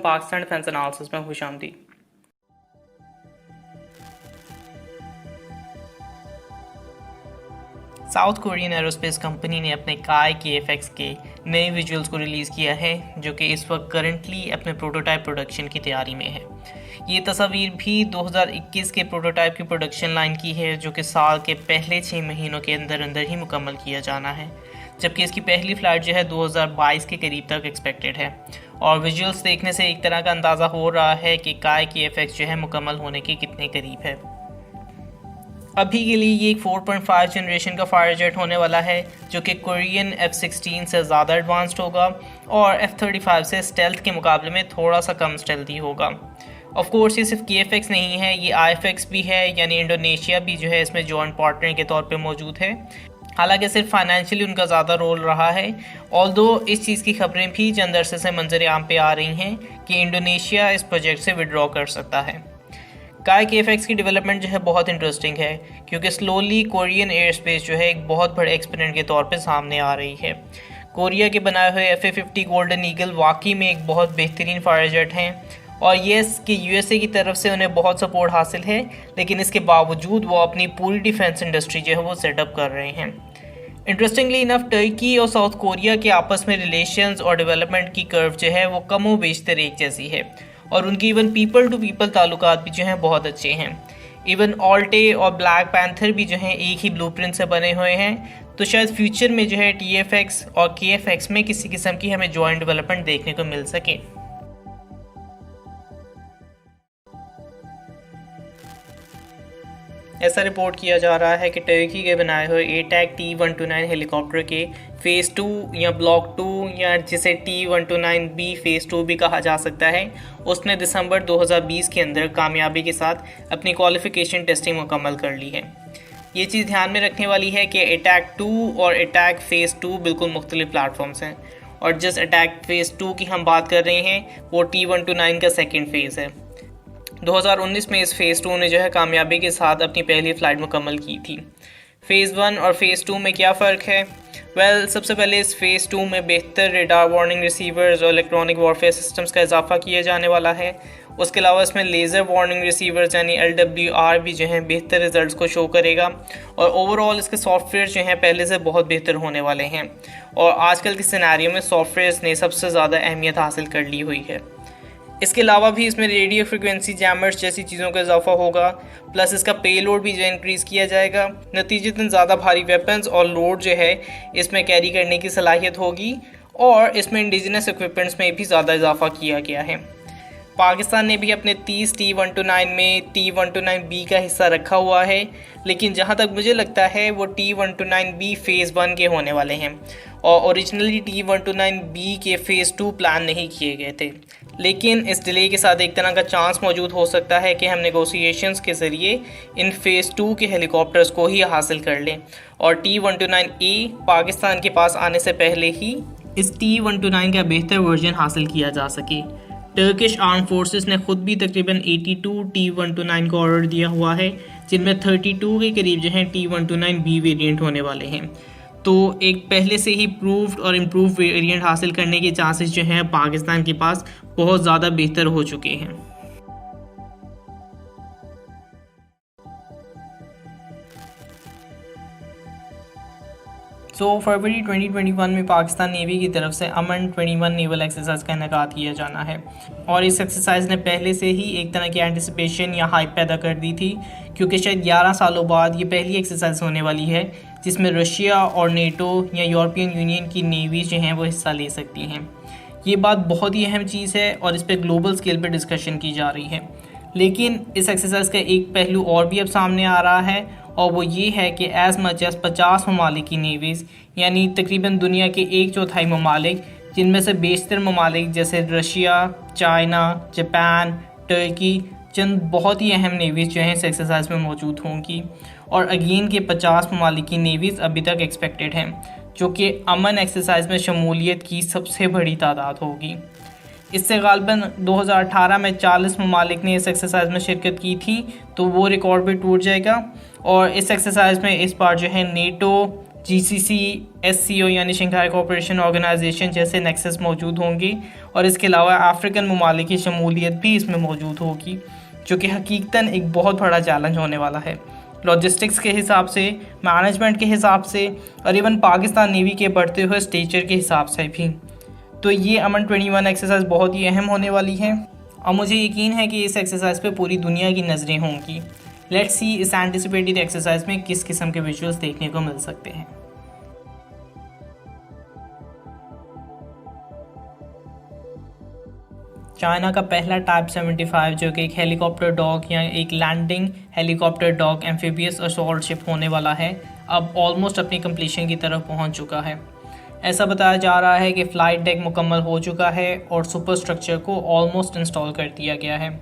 Pakistan defence analysis में खुशामदीद। South Korean aerospace company ने अपने काय KF-X के नए विजुअल्स को रिलीज़ किया है, जो कि इस वक्त करंटली अपने प्रोटोटाइप प्रोडक्शन की तैयारी में है। ये तस्वीर भी 2021 के प्रोटोटाइप की प्रोडक्शन लाइन की है, जो कि साल के पहले 6 महीनों के अंदर अंदर ही मुकम्मल किया जाना है, जबकि इसकी पहली फ़्लाइट जो है 2022 के करीब तक एक्सपेक्टेड है। और विजुअल्स देखने से एक तरह का अंदाज़ा हो रहा है कि काय KF-X जो है मुकम्मल होने के कितने करीब है। अभी के लिए ये एक 4.5 जनरेशन का फायर जेट होने वाला है, जो कि कोरियन F-16 से ज़्यादा एडवांस्ड होगा और F-35 से स्टेल्थ के मुकाबले में थोड़ा सा कम स्टेल्थी होगा। ऑफ कोर्स ये सिर्फ KF-X नहीं है, ये IF-X भी है, यानी इंडोनेशिया भी जो है इसमें जॉइंट पार्टनर के तौर पे मौजूद है। हालांकि सिर्फ फाइनेंशियली उनका ज़्यादा रोल रहा है, ऑल्दो इस चीज़ की खबरें भी चंद अरसे से मंजर आम पे आ रही हैं कि इंडोनेशिया इस प्रोजेक्ट से विड्रॉ कर सकता है। काय KF-X की डेवलपमेंट जो है बहुत इंटरेस्टिंग है, क्योंकि स्लोली कोरियन एयर स्पेस जो है एक बहुत बड़े एक्सपेरिमेंट के तौर पे सामने आ रही है। कोरिया के बनाए हुए FA-50 गोल्डन ईगल वाकई में एक बहुत बेहतरीन फायर जेट हैं, और ये कि USA की तरफ से उन्हें बहुत सपोर्ट हासिल है, लेकिन इसके बावजूद वो अपनी पूरी डिफेंस इंडस्ट्री जो है वो सेटअप कर रहे हैं। इंटरेस्टिंगली इनफ टर्की और साउथ कोरिया के आपस में रिलेशंस और डेवलपमेंट की कर्व जो है वो कमो बेशतर एक जैसी है, और उनकी इवन पीपल टू पीपल ताल्लुकात भी जो हैं बहुत अच्छे हैं। इवन ऑल्टे और ब्लैक पैंथर भी जो हैं एक ही ब्लूप्रिंट से बने हुए हैं, तो शायद फ्यूचर में जो है TF-X और KF-X में किसी किस्म की हमें जॉइंट डेवलपमेंट देखने को मिल सके। ऐसा रिपोर्ट किया जा रहा है कि टर्की के बनाए हुए ATAC T-129 हेलीकॉप्टर के फ़ेज़ 2 या ब्लॉक 2 या जिसे T-129B फ़ेज़ 2 भी कहा जा सकता है, उसने दिसंबर 2020 के अंदर कामयाबी के साथ अपनी क्वालिफ़िकेशन टेस्टिंग मुकम्मल कर ली है। ये चीज़ ध्यान में रखने वाली है कि ATAC 2 और ATAC फ़ेज़ 2 बिल्कुल मुख्तलिफ प्लेटफॉर्म्स हैं, और जिस ATAC फ़ेज़ 2 की हम बात कर रहे हैं वो T-129 का सेकेंड फ़ेज़ है। 2019 में इस फ़ेज़ 2 ने जो है कामयाबी के साथ अपनी पहली फ़्लाइट मुकम्मल की थी। फ़ेज़ 1 और फ़ेज़ 2 में क्या फ़र्क है? सबसे पहले इस फ़ेज़ 2 में बेहतर रेडार वार्निंग रिसीवर्स और इलेक्ट्रॉनिक वॉरफेयर सिस्टम्स का इजाफा किया जाने वाला है। उसके अलावा इसमें लेज़र वार्निंग रिसीवर्स यानी LWR भी जो हैं बेहतर रिजल्ट्स को शो करेगा, और ओवरऑल इसके सॉफ्टवेयर जो हैं पहले से बहुत बेहतर होने वाले हैं, और आजकल के सिनेरियो में सॉफ्टवेयर ने सबसे ज़्यादा अहमियत हासिल कर ली हुई है। इसके अलावा भी इसमें रेडियो फ्रिक्वेंसी जैमर्स जैसी चीज़ों का इजाफा होगा, प्लस इसका पेलोड भी जो इंक्रीज़ किया जाएगा। नतीजतन ज़्यादा भारी वेपन्स और लोड जो है इसमें कैरी करने की सलाहियत होगी, और इसमें इंडिजिनस इक्विपमेंट्स में भी ज़्यादा इजाफा किया गया है। पाकिस्तान ने भी अपने 30 T-129 में T-129B का हिस्सा रखा हुआ है, लेकिन जहाँ तक मुझे लगता है वो T-129B फ़ेज़ 1 के होने वाले हैं, और ओरिजिनली T-129B के फ़ेज़ 2 प्लान नहीं किए गए थे। लेकिन इस डिले के साथ एक तरह का चांस मौजूद हो सकता है कि हम नेगोशिएशंस के ज़रिए इन फ़ेज़ 2 के हेलीकॉप्टर्स को ही हासिल कर लें, और T-129A पाकिस्तान के पास आने से पहले ही इस T-129 का बेहतर वर्जन हासिल किया जा सके। टर्किश आर्म फोर्सेस ने ख़ुद भी तकरीबन 82 T-129 का ऑर्डर दिया हुआ है, जिनमें 32 के करीब जो हैं T-129B वेरिएंट होने वाले हैं। तो एक पहले से ही प्रूव्ड और इम्प्रूव वेरिएंट हासिल करने के चांसेस जो हैं पाकिस्तान के पास बहुत ज़्यादा बेहतर हो चुके हैं। फरवरी 2021 में पाकिस्तान नेवी की तरफ से अमन 21 नेवल एक्सरसाइज का इनेकाद किया जाना है, और इस एक्सरसाइज ने पहले से ही एक तरह की एंटिसिपेशन या हाइप पैदा कर दी थी, क्योंकि शायद 11 सालों बाद ये पहली एक्सरसाइज होने वाली है जिसमें रशिया और नेटो या यूरोपियन यूनियन की नेवी जो हैं वो हिस्सा ले सकती हैं। ये बात बहुत ही अहम चीज़ है, और इस पर ग्लोबल स्केल पर डिस्कशन की जा रही है। लेकिन इस एक्सरसाइज का एक पहलू और भी अब सामने आ रहा है, और वो ये है कि एज़ मच एज़ 50 ममालिक की नेवीज़, यानी तकरीबन दुनिया के 1/4 ममालिक, जिनमें से बेशतर ममालिक जैसे रशिया, चाइना, जापान, टर्की, चंद बहुत ही अहम नेवीज़ जो हैं इस एक्सरसाइज में मौजूद होंगी, और अगेन के 50 ममालिक की नेवीज़ अभी तक एक्सपेक्टेड हैं, जो कि अमन एक्सरसाइज में शमूलियत की सबसे बड़ी तादाद होगी। इससे गालबन 2018 में 40 ममालिक ने इस एक्सरसाइज में शिरकत की थी, तो वो रिकॉर्ड भी टूट जाएगा, और इस एक्सरसाइज में इस बार जो है नेटो, GCC, SCO यानी शंघाई कोऑपरेशन ऑर्गेनाइजेशन जैसे नेक्सस मौजूद होंगी, और इसके अलावा अफ्रीकन ममालिक की शमूलियत भी इसमें मौजूद होगी, जो कि हकीकतन एक बहुत बड़ा चैलेंज होने वाला है लॉजिस्टिक्स के हिसाब से, मैनेजमेंट के हिसाब से और इवन पाकिस्तान नेवी के बढ़ते हुए स्टेचर के हिसाब से भी। तो ये अमन 21 एक्सरसाइज बहुत ही अहम होने वाली है और मुझे यकीन है कि इस एक्सरसाइज पे पूरी दुनिया की नज़रें होंगी। लेट्स सी इस एंटिसिपेटेड एक्सरसाइज में किस किस्म के विजुअल्स देखने को मिल सकते हैं। चाइना का पहला टाइप 75 जो कि एक हेलीकॉप्टर डॉग या एक landing helicopter dock amphibious assault ship होने वाला है, अब ऑलमोस्ट अपनी कंप्लीशन की तरफ पहुंच चुका है। ऐसा बताया जा रहा है कि फ़्लाइट डेक मुकम्मल हो चुका है और सुपर स्ट्रक्चर को ऑलमोस्ट इंस्टॉल कर दिया गया है।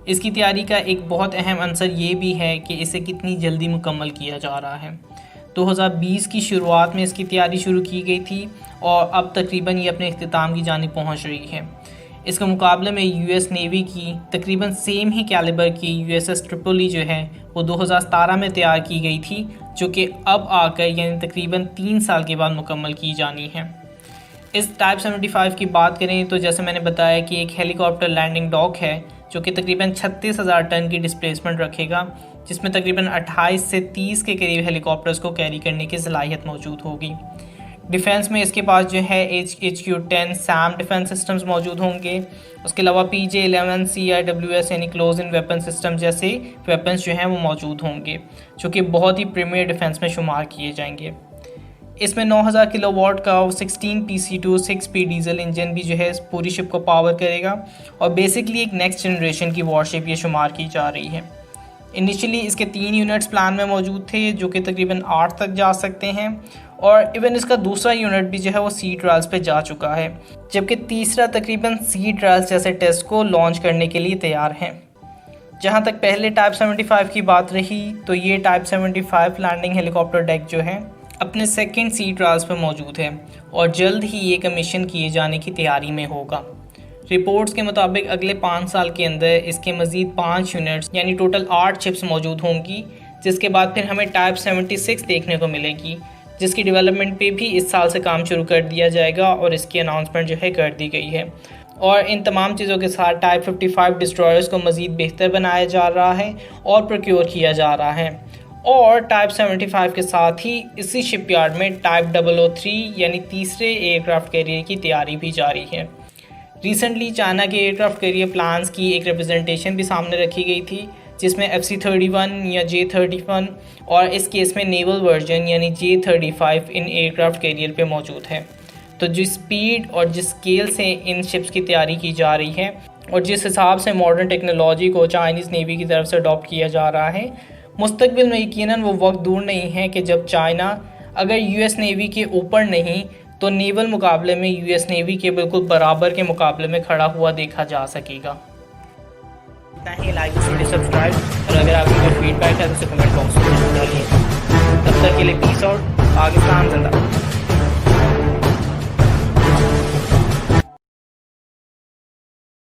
इसकी तैयारी का एक बहुत अहम अंसर ये भी है कि इसे कितनी जल्दी मुकम्मल किया जा रहा है। 2020 की शुरुआत में इसकी तैयारी शुरू की गई थी और अब तकरीबन ये अपने इख्तिताम की जानिब पहुँच रही है। इसके मुकाबले में यूएस नेवी की तकरीबन सेम ही कैलिबर की यूएसएस ट्रिपोली जो है वो 2017 में तैयार की गई थी, जो कि अब आकर यानी तकरीबन 3 साल के बाद मुकम्मल की जानी है। इस टाइप 75 की बात करें तो जैसे मैंने बताया कि एक हेलीकॉप्टर लैंडिंग डॉग है जो कि तकरीबन 36,000 टन की डिस्प्लेसमेंट रखेगा, जिसमें तकरीबन 28 से 30 के करीब हेलीकॉप्टर्स को कैरी करने की सलाहियत मौजूद होगी। डिफेंस में इसके पास जो है HQ-10 सैम डिफेंस सिस्टम्स मौजूद होंगे। उसके अलावा PJ-11 CIWS यानी क्लोज इन वेपन सिस्टम जैसे वेपन्स जो हैं वो मौजूद होंगे, जो कि बहुत ही प्रीमियर डिफेंस में शुमार किए जाएंगे। इसमें 9000 किलोवाट का 16 PC2 6 डीजल इंजन भी जो है पूरी शिप को पावर करेगा और बेसिकली एक नेक्स्ट जनरेशन की वॉरशिप ये शुमार की जा रही है। इनिशियली इसके 3 यूनिट्स प्लान में मौजूद थे जो कि तकरीबन 8 तक जा सकते हैं और इवन इसका दूसरा यूनिट भी जो है वो सी ट्रायल्स पे जा चुका है, जबकि तीसरा तकरीबन सी ट्रायल्स जैसे टेस्ट को लॉन्च करने के लिए तैयार हैं। जहां तक पहले टाइप 75 की बात रही तो ये टाइप 75 लैंडिंग हेलीकॉप्टर डेक जो है अपने सेकेंड सी ट्रायल्स पर मौजूद है और जल्द ही ये कमीशन किए जाने की तैयारी में होगा। रिपोर्ट्स के मुताबिक अगले 5 साल के अंदर इसके मज़ीद 5 यूनिट्स यानी टोटल 8 चिप्स मौजूद होंगी, जिसके बाद फिर हमें टाइप 76 देखने को मिलेगी, जिसकी डेवलपमेंट पे भी इस साल से काम शुरू कर दिया जाएगा और इसकी अनाउंसमेंट जो है कर दी गई है। और इन तमाम चीज़ों के साथ टाइप 55 डिस्ट्रॉयर्स को मज़ीद बेहतर बनाया जा रहा है और प्रोक्योर किया जा रहा है और टाइप 75 के साथ ही इसी शिपयार्ड में टाइप 003 यानी तीसरे एयरक्राफ्ट कैरियर की तैयारी भी जारी है। रिसेंटली चाइना के एयरक्राफ्ट कैरियर प्लान्स की एक रिप्रेजेंटेशन भी सामने रखी गई थी, जिसमें FC-31 या J-31 और इस केस में नेवल वर्जन यानी J-35 इन एयरक्राफ्ट कैरियर पे मौजूद है। तो जिस स्पीड और जिस स्केल से इन शिप्स की तैयारी की जा रही है और जिस हिसाब से मॉडर्न टेक्नोलॉजी को चाइनीज़ नेवी की तरफ से अडॉप्ट किया जा रहा है, मुस्तकबिल में यकीनन वो वक्त दूर नहीं है कि जब चाइना अगर यूएस नेवी के ऊपर नहीं तो नेवल मुकाबले में यूएस नेवी के बिल्कुल बराबर के मुकाबले में खड़ा हुआ देखा जा सकेगा। लाइक सब्सक्राइब और अगर आपकी कोई फीडबैक है तो उसे कमेंट बॉक्स में जरूर डालिए। तब तक के लिए पीस आउट, पाकिस्तान जिंदाबाद।